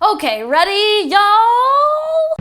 Okay, ready, y'all?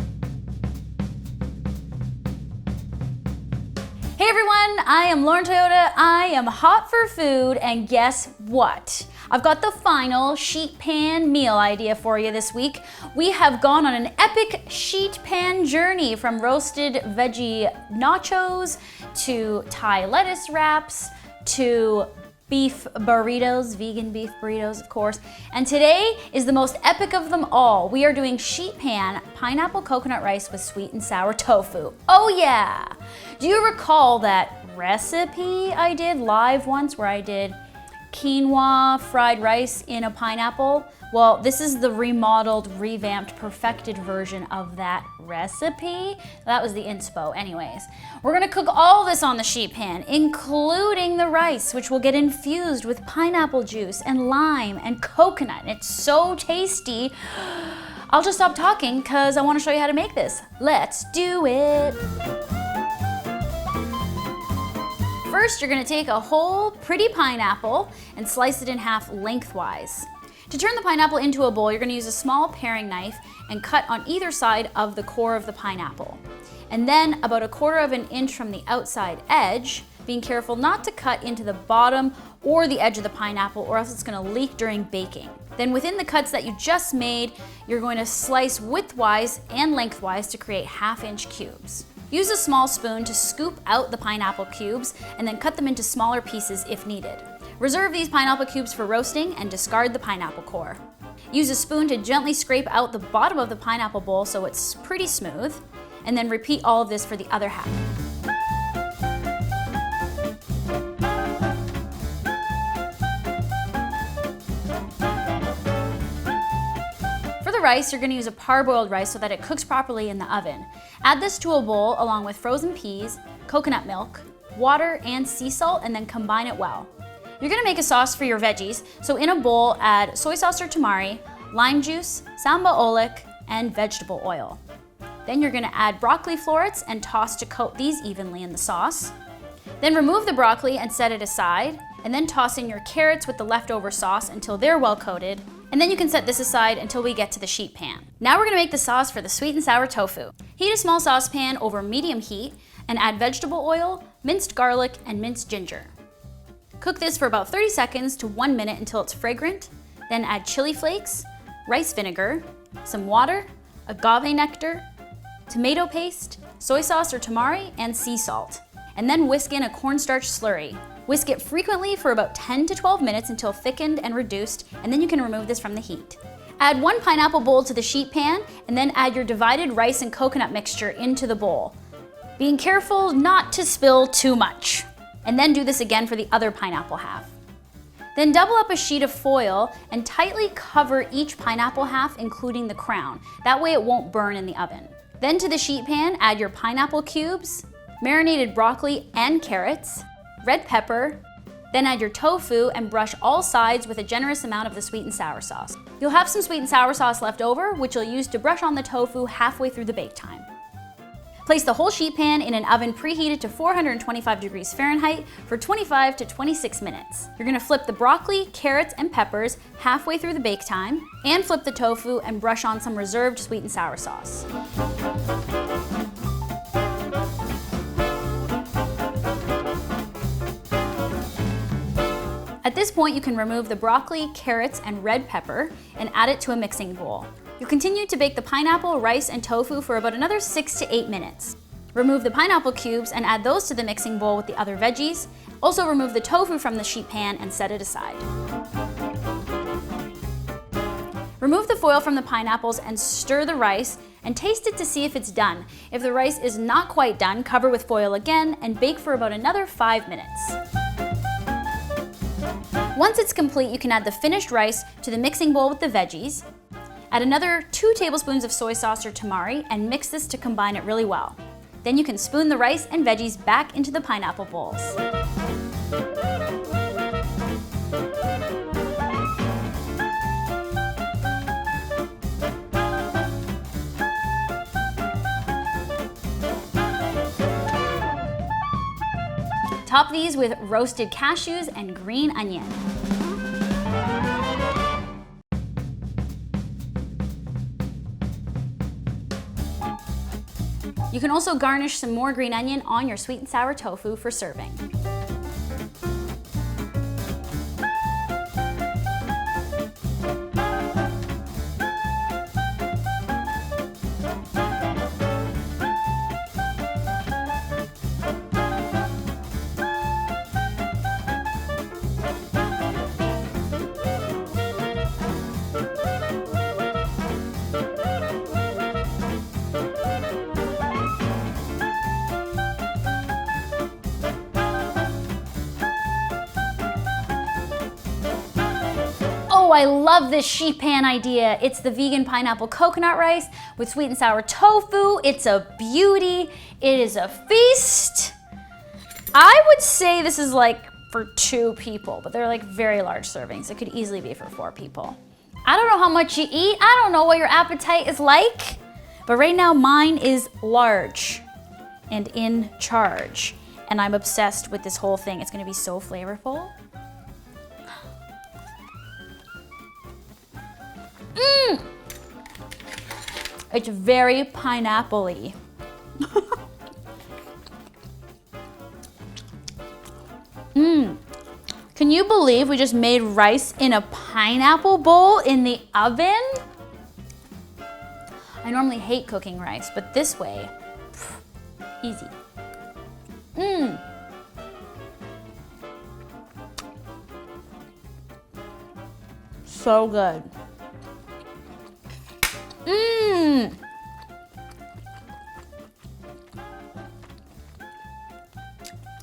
Hey everyone, I am Lauren Toyota. I am hot for food, and guess what? I've got the final sheet pan meal idea for you this week. We have gone on an epic sheet pan journey from roasted veggie nachos to Thai lettuce wraps to beef burritos, vegan beef burritos, of course. And today is the most epic of them all. We are doing sheet pan pineapple coconut rice with sweet and sour tofu. Oh yeah! Do you recall that recipe I did live once where I did quinoa fried rice in a pineapple? Well, this is the remodeled, revamped, perfected version of that recipe. That was the inspo. Anyways, we're gonna cook all this on the sheet pan, including the rice, which will get infused with pineapple juice and lime and coconut. And it's so tasty. I'll just stop talking because I want to show you how to make this. Let's do it. First, you're gonna take a whole pretty pineapple and slice it in half lengthwise. To turn the pineapple into a bowl, you're gonna use a small paring knife and cut on either side of the core of the pineapple. And then about 1/4 of an inch from the outside edge, being careful not to cut into the bottom or the edge of the pineapple, or else it's gonna leak during baking. Then within the cuts that you just made, you're going to slice widthwise and lengthwise to create 1/2-inch cubes. Use a small spoon to scoop out the pineapple cubes and then cut them into smaller pieces if needed. Reserve these pineapple cubes for roasting and discard the pineapple core. Use a spoon to gently scrape out the bottom of the pineapple bowl so it's pretty smooth, and then repeat all of this for the other half. For the rice, you're gonna use a parboiled rice so that it cooks properly in the oven. Add this to a bowl along with frozen peas, coconut milk, water, and sea salt, and then combine it well. You're gonna make a sauce for your veggies, so in a bowl, add soy sauce or tamari, lime juice, samba oelek, and vegetable oil. Then you're gonna add broccoli florets and toss to coat these evenly in the sauce. Then remove the broccoli and set it aside, and then toss in your carrots with the leftover sauce until they're well coated, and then you can set this aside until we get to the sheet pan. Now we're gonna make the sauce for the sweet and sour tofu. Heat a small saucepan over medium heat and add vegetable oil, minced garlic, and minced ginger. Cook this for about 30 seconds to 1 minute until it's fragrant. Then add chili flakes, rice vinegar, some water, agave nectar, tomato paste, soy sauce or tamari, and sea salt. And then whisk in a cornstarch slurry. Whisk it frequently for about 10 to 12 minutes until thickened and reduced, and then you can remove this from the heat. Add 1 pineapple bowl to the sheet pan, and then add your divided rice and coconut mixture into the bowl, being careful not to spill too much. And then do this again for the other pineapple half. Then double up a sheet of foil and tightly cover each pineapple half, including the crown. That way it won't burn in the oven. Then to the sheet pan, add your pineapple cubes, marinated broccoli and carrots, red pepper, then add your tofu and brush all sides with a generous amount of the sweet and sour sauce. You'll have some sweet and sour sauce left over, which you'll use to brush on the tofu halfway through the bake time. Place the whole sheet pan in an oven preheated to 425 degrees Fahrenheit for 25 to 26 minutes. You're gonna flip the broccoli, carrots, and peppers halfway through the bake time, and flip the tofu and brush on some reserved sweet and sour sauce. At this point, you can remove the broccoli, carrots, and red pepper and add it to a mixing bowl. You'll continue to bake the pineapple, rice, and tofu for about another 6 to 8 minutes. Remove the pineapple cubes and add those to the mixing bowl with the other veggies. Also remove the tofu from the sheet pan and set it aside. Remove the foil from the pineapples and stir the rice and taste it to see if it's done. If the rice is not quite done, cover with foil again and bake for about another 5 minutes. Once it's complete, you can add the finished rice to the mixing bowl with the veggies. Add another 2 tablespoons of soy sauce or tamari and mix this to combine it really well. Then you can spoon the rice and veggies back into the pineapple bowls. Top these with roasted cashews and green onion. You can also garnish some more green onion on your sweet and sour tofu for serving. Oh, I love this sheet pan idea. It's the vegan pineapple coconut rice with sweet and sour tofu. It's a beauty. It is a feast. I would say this is like for 2 people, but they're like very large servings. It could easily be for 4 people. I don't know how much you eat. I don't know what your appetite is like, but right now mine is large and in charge. And I'm obsessed with this whole thing. It's gonna be so flavorful. It's very pineapple-y. Can you believe we just made rice in a pineapple bowl in the oven? I normally hate cooking rice, but this way, easy. So good.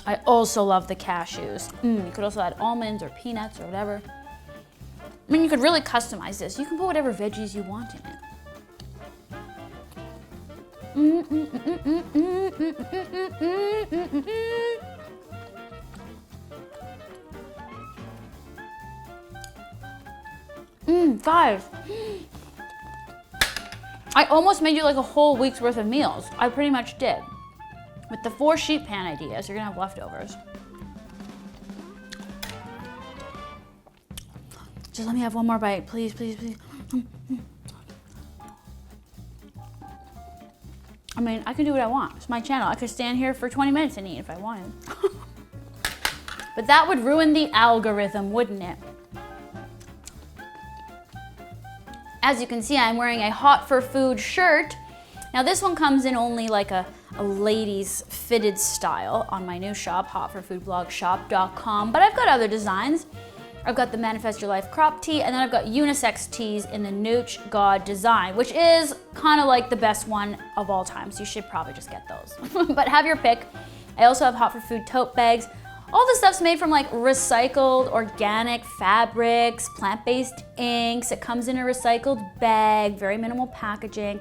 I also love the cashews. You could also add almonds or peanuts or whatever. I mean, you could really customize this. You can put whatever veggies you want in it. Guys, I almost made you like a whole week's worth of meals. I pretty much did. With the 4 sheet pan ideas, you're gonna have leftovers. Just let me have one more bite, please, please, please. I mean, I can do what I want. It's my channel. I could stand here for 20 minutes and eat if I wanted. But that would ruin the algorithm, wouldn't it? As you can see, I'm wearing a Hot for Food shirt. Now this one comes in only like a ladies fitted style on my new shop, hotforfoodblogshop.com, but I've got other designs. I've got the Manifest Your Life crop tee, and then I've got unisex tees in the Nooch God design, which is kind of like the best one of all time, so you should probably just get those. But have your pick. I also have Hot for Food tote bags. All the stuff's made from like recycled organic fabrics, plant-based inks. It comes in a recycled bag, very minimal packaging.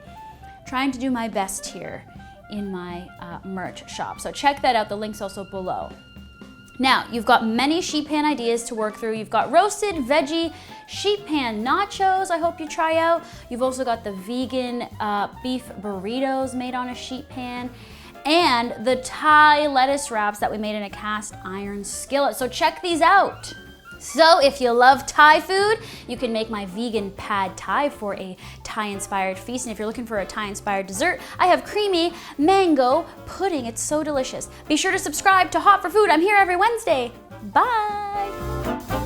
Trying to do my best here in my merch shop. So check that out, the link's also below. Now, you've got many sheet pan ideas to work through. You've got roasted veggie sheet pan nachos I hope you try out. You've also got the vegan beef burritos made on a sheet pan, and the Thai lettuce wraps that we made in a cast iron skillet. So check these out. So if you love Thai food, you can make my vegan pad Thai for a Thai-inspired feast. And if you're looking for a Thai-inspired dessert, I have creamy mango pudding. It's so delicious. Be sure to subscribe to Hot for Food. I'm here every Wednesday. Bye.